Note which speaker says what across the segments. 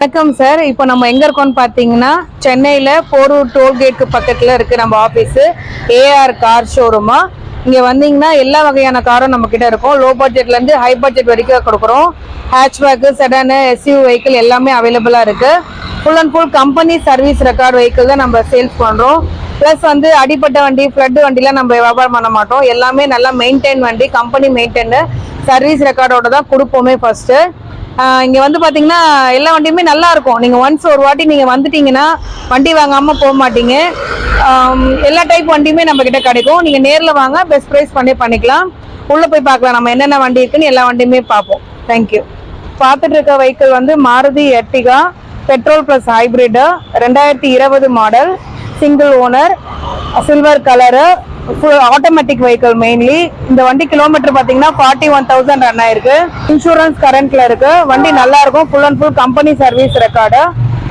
Speaker 1: வணக்கம் சார். இப்போ நம்ம எங்க இருக்கோம்னு பாத்தீங்கன்னா சென்னையில போரூர் டோல்கேட்க்கு பக்கத்துல இருக்கு நம்ம ஆபீஸ். AR car ஷோரூமா. இங்க வந்தீங்கன்னா எல்லா வகையான காரும் நம்ம கிட்ட இருக்கும். லோ பட்ஜெட்ல இருந்து ஹை பட்ஜெட் வரைக்கும் கொடுக்குறோம். ஹேட்ச்பேக், செடான், எஸ்யூவி வெஹிக்கிள் எல்லாமே அவைலபிளா இருக்கு. Full and full company service record vehicle தான் நம்ம சேல்ஸ் பண்றோம். பிளஸ் வந்து அடிப்பட்ட வண்டி, ஃப்ளட் வண்டிலாம் நம்ம வியாபாரம் பண்ண மாட்டோம். எல்லாமே நல்லா மெயின்டைன் வண்டி, கம்பெனி மெயின்டைன் சர்வீஸ் ரெக்கார்டோட தான் கொடுப்போமே ஃபர்ஸ்ட். இங்க வந்து பாத்தீங்கன்னா எல்லா வண்டியுமே நல்லா இருக்கும். நீங்க ஒன்ஸ் ஒரு வாட்டி நீங்க வந்துட்டீங்கன்னா வண்டி வாங்காம போக மாட்டீங்க. எல்லா டைப் வண்டியுமே நம்ம கிட்ட கிடைக்கும். நீங்க நேர்ல வாங்க, பெஸ்ட் பிரைஸ் பண்ணிக்கலாம். உள்ள போய் பார்க்கலாம் நம்ம என்னென்ன வண்டி இருக்குன்னு. எல்லா வண்டியுமே பார்ப்போம். தேங்க்யூ. பார்த்துட்டு இருக்க வெஹிக்கிள் வந்து Maruti Ertiga petrol plus hybrid 2020 model, single owner, silver colour, automatic vehicle. Mainly இந்த வண்டி கிலோமீட்டர் பாத்தீங்கன்னா 41,000 ரன் ஆயிருக்கு. இன்சூரன்ஸ் கரண்ட்ல இருக்கு. வண்டி நல்லா இருக்கும். Full and full company service record.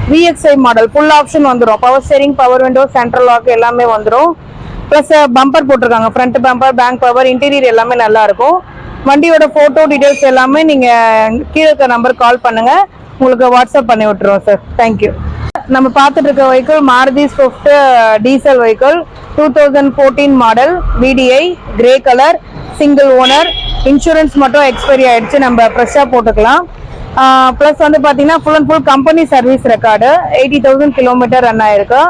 Speaker 1: VXI model, full option வந்துடும். Power steering, power window, central lock எல்லாமே வந்துடும். பிளஸ் பம்பர் போட்டிருக்காங்க. Front bumper, back power, interior எல்லாமே நல்லா இருக்கும். வண்டியோட போட்டோ டீடைல்ஸ் எல்லாமே நீங்க கீழே இருக்க நம்பர் கால் பண்ணுங்க, உங்களுக்கு வாட்ஸ்அப் பண்ணி விட்டுருவோம் சார். தேங்க்யூ. நம்ம பார்த்துட்டு இருக்க vehicle Maruti Swift diesel vehicle 2014 model, VDI, grey colour, single owner. Insurance மட்டும் எக்ஸ்பைரி ஆயிடுச்சு, நம்ம ஃப்ரெஷ்ஷாக போட்டுக்கலாம். ப்ளஸ் வந்து பார்த்தீங்கன்னா full and full company service record. 80,000 kilometre run ஆயிருக்கு.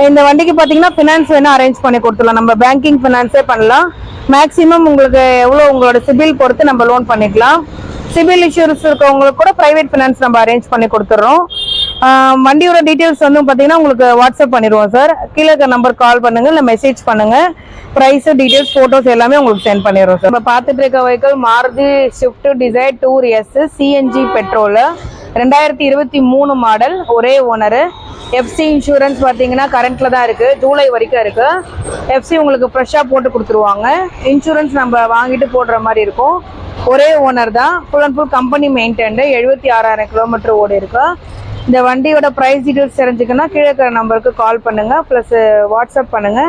Speaker 1: இந்த வண்டிக்கு பார்த்தீங்கன்னா ஃபினான்ஸ் வேணா அரேஞ்ச் பண்ணி கொடுத்துடலாம். நம்ம பேங்கிங் ஃபினான்ஸே பண்ணலாம். மேக்ஸிமம் உங்களுக்கு எவ்வளோ உங்களோட சிபில் பொறுத்து நம்ம லோன் பண்ணிக்கலாம். சிபில் இஷ்யூஸ் இருக்கவங்களுக்கு கூட பிரைவேட் ஃபினான்ஸ் நம்ம அரேஞ்ச் பண்ணி கொடுத்துட்றோம். வண்டியோட டீட்டெயில்ஸ் வந்து பார்த்தீங்கன்னா உங்களுக்கு வாட்ஸ்அப் பண்ணிடுவோம் சார். கீழே இருக்க நம்பர் கால் பண்ணுங்க, இல்லை மெசேஜ் பண்ணுங்க. ப்ரைஸ், டீட்டெயில்ஸ், ஃபோட்டோஸ் எல்லாமே உங்களுக்கு சென்ட் பண்ணிடுவோம் சார். நம்ம பார்த்துட்டு இருக்க vehicle Maruti Swift Dzire tour S, CNG petrol, 2023 model, ஒரே ஓனரு. எஃப்சி இன்சூரன்ஸ் பார்த்தீங்கன்னா கரண்ட்ல தான் இருக்கு, ஜூலை வரைக்கும் இருக்கு. எஃப்சி உங்களுக்கு ஃப்ரெஷ்ஷாக போட்டு கொடுத்துருவாங்க. இன்சூரன்ஸ் நம்ம வாங்கிட்டு போடுற மாதிரி இருக்கும். ஒரே ஓனர் தான். Full and full company maintained. 76,000 kilometre ஓடி இருக்கு. இந்த வண்டியோட ப்ரைஸ் டீட்டெயில்ஸ் தெரிஞ்சுக்கன்னா கீழே இருக்கிற நம்பருக்கு கால் பண்ணுங்க, ப்ளஸ் வாட்ஸ்அப் பண்ணுங்க.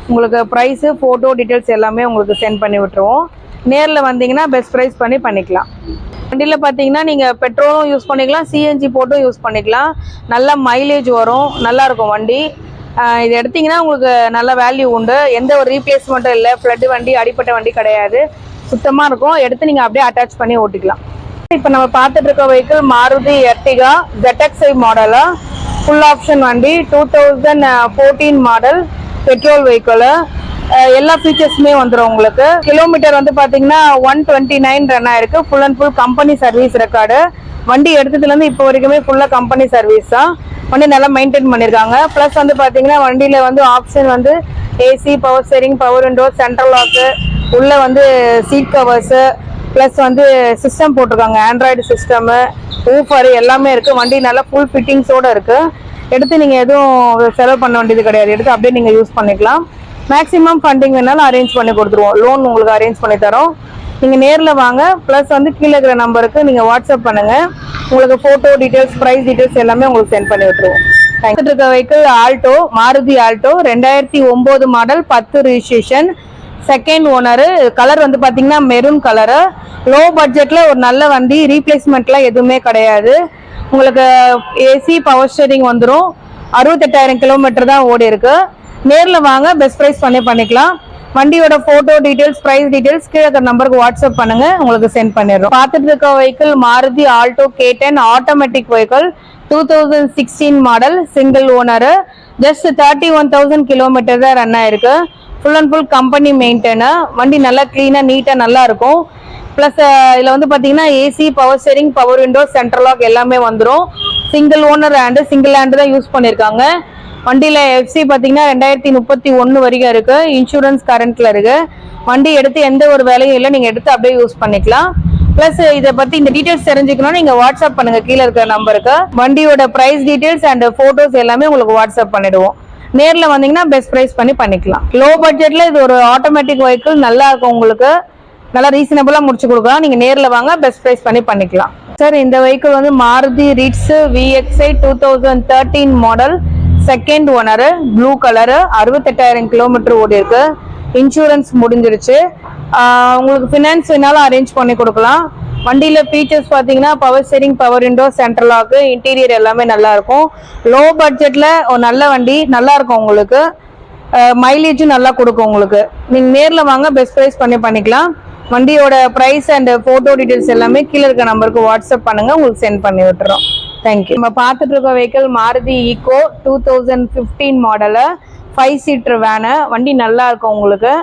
Speaker 1: உங்களுக்கு ப்ரைஸு, ஃபோட்டோ டீட்டெயில்ஸ் எல்லாமே உங்களுக்கு சென்ட் பண்ணி விட்டுருவோம். நேரில் வந்தீங்கன்னா பெஸ்ட் ப்ரைஸ் பண்ணிக்கலாம். வண்டியில் பார்த்தீங்கன்னா நீங்கள் பெட்ரோலும் யூஸ் பண்ணிக்கலாம், சிஎன்ஜி போட்டும் யூஸ் பண்ணிக்கலாம். நல்ல மைலேஜ் வரும், நல்லாயிருக்கும் வண்டி. இது எடுத்திங்கன்னா உங்களுக்கு நல்ல வேல்யூ உண்டு. எந்த ஒரு ரீப்ளேஸ்மெண்ட்டும் இல்லை. ஃப்ளட் வண்டி, அடிப்பட்ட வண்டி கிடையாது. சுத்தமாக இருக்கும். எடுத்து நீங்கள் அப்படியே அட்டாச் பண்ணி ஓட்டிக்கலாம். இப்போ நம்ம பார்த்துட்டு இருக்க வெஹிக்கிள் மாருதி எர்டிகா ZXi மாடலா, ஃபுல் ஆப்ஷன் வண்டி, 2014 மாடல், பெட்ரோல் வெஹிக்கிள். எல்லா ஃபீச்சர்ஸுமே வந்துடும் உங்களுக்கு. கிலோமீட்டர் வந்து பார்த்தீங்கன்னா 129 ரன் ஆயிருக்கு. Full and full company service record. வண்டி எடுத்ததுலேருந்து இப்போ வரைக்குமே ஃபுல்லாக கம்பெனி சர்வீஸ் தான். வண்டி நல்லா மெயின்டைன் பண்ணியிருக்காங்க. ப்ளஸ் வந்து பார்த்தீங்கன்னா வண்டியில் வந்து ஆப்ஷன் வந்து AC, power steering, power window, central lock, உள்ளே வந்து சீட் கவர்ஸு, ப்ளஸ் வந்து சிஸ்டம் போட்டிருக்காங்க. ஆண்ட்ராய்டு சிஸ்டமு, ஊஃபர் எல்லாமே இருக்குது. வண்டி நல்லா ஃபுல் ஃபிட்டிங்ஸோடு இருக்குது. எடுத்து நீங்கள் எதுவும் செலவு பண்ண வேண்டியது கிடையாது. எடுத்து அப்படியே நீங்கள் யூஸ் பண்ணிக்கலாம். மேக்ஸிமம் ஃபண்டிங் வேணாலும் அரேஞ்ச் பண்ணி கொடுத்துருவோம். லோன் உங்களுக்கு அரேஞ்ச் பண்ணி தரோம். நீங்கள் நேரில் வாங்க. ப்ளஸ் வந்து கீழே இருக்கிற நம்பருக்கு நீங்கள் வாட்ஸ்அப் பண்ணுங்கள். உங்களுக்கு ஃபோட்டோ டீட்டெயில்ஸ், ப்ரைஸ் டீட்டெயில்ஸ் எல்லாமே உங்களுக்கு சென்ட் பண்ணி விட்டுருவோம். பார்த்துட்டு இருக்க vehicle Alto, Maruti Alto, 2009 model, 10 registration, second owner. Colour வந்து பார்த்தீங்கன்னா மெரூன் கலரு. லோ பட்ஜெட்ல ஒரு நல்ல வண்டி. ரீப்ளேஸ்மெண்ட்லாம் எதுவுமே கிடையாது. உங்களுக்கு ஏசி, பவர் ஸ்டீரிங் வந்துடும். 68,000 கிலோமீட்டர் தான் ஓடி இருக்கு. நேரில் வாங்க, பெஸ்ட் ப்ரைஸ் பண்ணிக்கலாம். வண்டியோட ஃபோட்டோ டீட்டெயில்ஸ், ப்ரைஸ் டீட்டெயில்ஸ் கீழே இருக்கிற நம்பருக்கு வாட்ஸ்அப் பண்ணுங்க, உங்களுக்கு சென்ட் பண்ணிடுறோம். பார்த்துட்டு இருக்க vehicle Maruti Alto K10 automatic vehicle, 2016 model, single owner. Just 31,000 kilometre தான் ரன் ஆயிருக்கு. Full and full company maintain. வண்டி நல்லா கிளீனாக, நீட்டாக நல்லா இருக்கும். ப்ளஸ் இதில் வந்து பார்த்தீங்கன்னா AC, power steering, power window, central lock எல்லாமே வந்துடும். Single owner hand, single hand தான் யூஸ் பண்ணியிருக்காங்க. வண்டியில் எஃப்சி பார்த்தீங்கன்னா 2031 வரைக்கும் இருக்குது. இன்சூரன்ஸ் கரண்ட்டில் இருக்குது. வண்டி எடுத்து எந்த ஒரு வேலையும் இல்லை, நீங்கள் எடுத்து அப்படியே யூஸ் பண்ணிக்கலாம். ப்ளஸ் இதை பற்றி இந்த டீட்டெயில்ஸ் தெரிஞ்சுக்கணும், நீங்கள் வாட்ஸ்அப் பண்ணுங்கள் கீழே இருக்கிற நம்பருக்கு. வண்டியோட ப்ரைஸ் டீட்டெயில்ஸ் அண்ட் ஃபோட்டோஸ் எல்லாமே உங்களுக்கு வாட்ஸ்அப் பண்ணிடுவோம். நேரில் வந்தீங்கன்னா பெஸ்ட் ப்ரைஸ் பண்ணிக்கலாம். லோ பட்ஜெட்டில் இது ஒரு ஆட்டோமேட்டிக் வெஹிக்கிள், நல்லா இருக்கும். உங்களுக்கு நல்லா ரீசனபிளாக முடிச்சு கொடுக்கலாம். நீங்கள் நேரில் வாங்க, பெஸ்ட் ப்ரைஸ் பண்ணிக்கலாம் சார். இந்த வெஹிக்கிள் வந்து Maruti Ritz VXi 2013 model, second owner, blue colour, 68,000 kilometre ஓடி இருக்கு. இன்சூரன்ஸ் முடிஞ்சிருச்சு. உங்களுக்கு ஃபினான்ஸ் வேணாலும் அரேஞ்ச் பண்ணி கொடுக்கலாம். வண்டியில ஃபீச்சர்ஸ் பார்த்தீங்கன்னா power steering, power window, central lock, interior எல்லாமே நல்லா இருக்கும். லோ பட்ஜெட்ல ஒரு நல்ல வண்டி, நல்லா இருக்கும் உங்களுக்கு. மைலேஜும் நல்லா கொடுக்கும் உங்களுக்கு. நீங்க நேர்ல வாங்க, பெஸ்ட் ப்ரைஸ் பண்ணிக்கலாம். வண்டியோட பிரைஸ் அண்ட் போட்டோ டீடைல்ஸ் எல்லாமே கீழே இருக்க நம்பருக்கு வாட்ஸ்அப் பண்ணுங்க, உங்களுக்கு சென்ட் பண்ணி விட்டுறோம். தேங்க்யூ. நம்ம பார்த்துட்டு இருக்க vehicle Maruti Eeco 2015 model, 5 seater van. வண்டி நல்லா இருக்கும் உங்களுக்கு.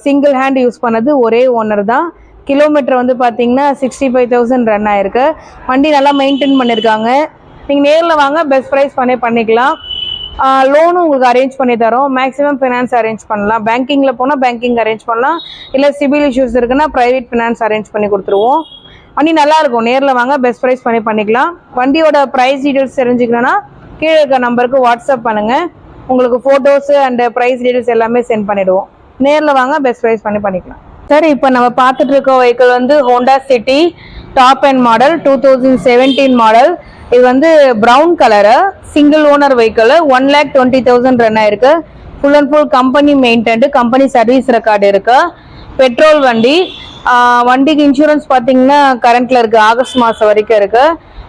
Speaker 1: சிங்கிள் ஹேண்ட் யூஸ் பண்ணது, ஒரே ஓனர் தான். கிலோமீட்டர் வந்து பார்த்தீங்கன்னா 65,000 ரன் ஆயிருக்கு. வண்டி நல்லா மெயின்டைன் பண்ணியிருக்காங்க. நீங்கள் நேரில் வாங்க, பெஸ்ட் ப்ரைஸ் பண்ணிக்கலாம். லோனும் உங்களுக்கு அரேஞ்ச் பண்ணி தரோம். மேக்ஸிமம் ஃபினான்ஸ் அரேஞ்ச் பண்ணலாம். பேங்கிங்கில் போனால் பேங்கிங் அரேஞ்ச் பண்ணலாம். இல்லை சிபில் இஷ்யூஸ் இருக்குன்னா ப்ரைவேட் ஃபினான்ஸ் அரேஞ்ச் பண்ணி கொடுத்துருவோம். வண்டி நல்லா இருக்கும். நேரில் வாங்க, பெஸ்ட் ப்ரைஸ் பண்ணிக்கலாம். வண்டியோட ப்ரைஸ் டீடைல்ஸ் தெரிஞ்சுக்கணும்னா கீழே இருக்க நம்பருக்கு வாட்ஸ்அப் பண்ணுங்கள். உங்களுக்கு ஃபோட்டோஸு அண்ட் ப்ரைஸ் டீடைல்ஸ் எல்லாமே சென்ட் பண்ணிவிடுவோம். நேரில் வாங்க, பெஸ்ட் ப்ரைஸ் பண்ணிக்கலாம். சார், இப்போ நம்ம பார்த்துட்டு இருக்க வெஹிக்கிள் வந்து Honda City top and model, 2017 model. இது வந்து brown colour, single owner vehicle, 1,20,000 run ஆயிருக்கு. Full and full company maintained, company service record இருக்கு. பெட்ரோல் வண்டி. வண்டிக்கு இன்சூரன்ஸ் பார்த்தீங்கன்னா கரண்ட்ல இருக்கு, ஆகஸ்ட் மாதம் வரைக்கும் இருக்கு.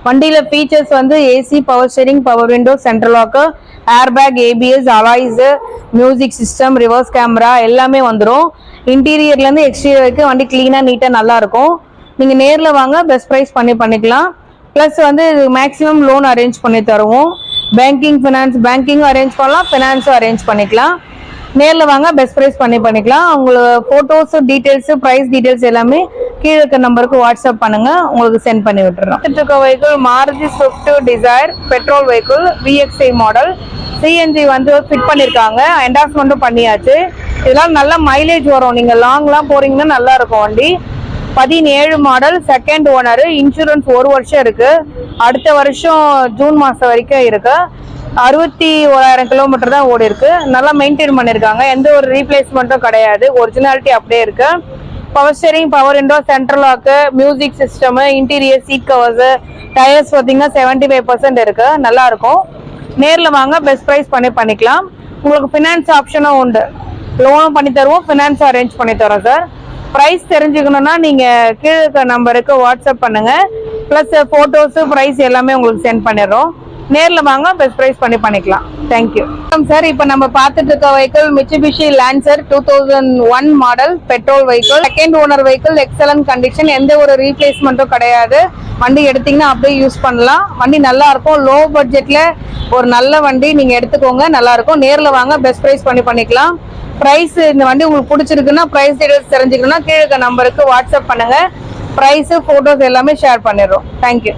Speaker 1: வண்டியில் ஃபீச்சர்ஸ் வந்து AC, power steering, power window, central lock, airbag, ABS, alloys, music system, reverse camera எல்லாமே வந்துடும். இன்டீரியர்லேருந்து எக்ஸ்டீரியர் வரைக்கும் வண்டி கிளீனாக நீட்டாக நல்லா இருக்கும். நீங்கள் நேரில் வாங்க, பெஸ்ட் ப்ரைஸ் பண்ணிக்கலாம். ப்ளஸ் வந்து மேக்ஸிமம் லோன் அரேஞ்ச் பண்ணி தருவோம். பேங்கிங்கும் அரேஞ்ச் பண்ணலாம், ஃபினான்ஸும் அரேஞ்ச் பண்ணிக்கலாம். நேரில் வாங்க, பெஸ்ட் ப்ரைஸ் பண்ணிக்கலாம். உங்களுக்கு ஃபோட்டோஸு, டீட்டெயில்ஸு, ப்ரைஸ் டீட்டெயில்ஸ் எல்லாமே கீழே இருக்க நம்பருக்கு வாட்ஸ்அப் பண்ணுங்க, உங்களுக்கு சென்ட் பண்ணி விட்டுறோம். Vehicle Maruti Swift desire petrol vehicle, VXI model. CNG வந்து ஃபிட் பண்ணியிருக்காங்க, என்டாஸ்மெண்ட்டும் பண்ணியாச்சு. இதெல்லாம் நல்ல மைலேஜ் வரும். நீங்கள் லாங்லாம் போறீங்கன்னா நல்லா இருக்கும் வண்டி. 17 மாடல், செகண்ட் ஓனர். இன்சூரன்ஸ் 1 வருஷம் இருக்கு. அடுத்த வருஷம் ஜூன் மாதம் வரைக்கும் இருக்கு. 61,000 கிலோமீட்டர் தான் ஓடி இருக்கு. நல்லா மெயின்டைன் பண்ணியிருக்காங்க. எந்த ஒரு ரீப்ளேஸ்மெண்ட்டும் கிடையாது. ஒரிஜினாலிட்டி அப்படியே இருக்கு. Power steering, power window, central lock, music system, interior, seat covers, tyres பார்த்தீங்கன்னா 75% இருக்கு. நல்லா இருக்கும். நேரில் வாங்க, பெஸ்ட் ப்ரைஸ் பண்ணிக்கலாம். உங்களுக்கு ஃபினான்ஸ் ஆப்ஷனும் உண்டு. லோனும் பண்ணி தருவோம், ஃபினான்ஸும் அரேஞ்ச் பண்ணி தரோம் சார். ப்ரைஸ் தெரிஞ்சுக்கணும்னா நீங்கள் கீழே இருக்க நம்பருக்கு வாட்ஸ்அப் பண்ணுங்க. ப்ளஸ் ஃபோட்டோஸு, ப்ரைஸ் எல்லாமே உங்களுக்கு சென்ட் பண்ணிடுறோம். நேரில் வாங்க, பெஸ்ட் ப்ரைஸ் பண்ணிக்கலாம். Thank you sir. இப்போ நம்ம பார்த்துட்டு இருக்க vehicle Mitsubishi Lancer 2001 model petrol vehicle, second owner vehicle, excellent condition, எந்த ஒரு ரீப்ளேஸ்மெண்ட்டும் கிடையாது. வண்டி எடுத்தீங்கன்னா அப்படியே யூஸ் பண்ணலாம். வண்டி நல்லா இருக்கும். லோ பட்ஜெட்ல ஒரு நல்ல வண்டி நீங்க எடுத்துக்கோங்க, நல்லா இருக்கும். நேரில் வாங்க, பெஸ்ட் ப்ரைஸ் பண்ணிக்கலாம். ப்ரைஸ், இந்த வண்டி உங்களுக்கு பிடிச்சிருக்குன்னா ப்ரைஸ் டீடைல்ஸ் தெரிஞ்சுக்கணும்னா கீழே இருக்க நம்பருக்கு வாட்ஸ்அப் பண்ணுங்க. ப்ரைஸு, ஃபோட்டோஸ் எல்லாமே ஷேர் பண்ணிடுறோம். தேங்க்யூ.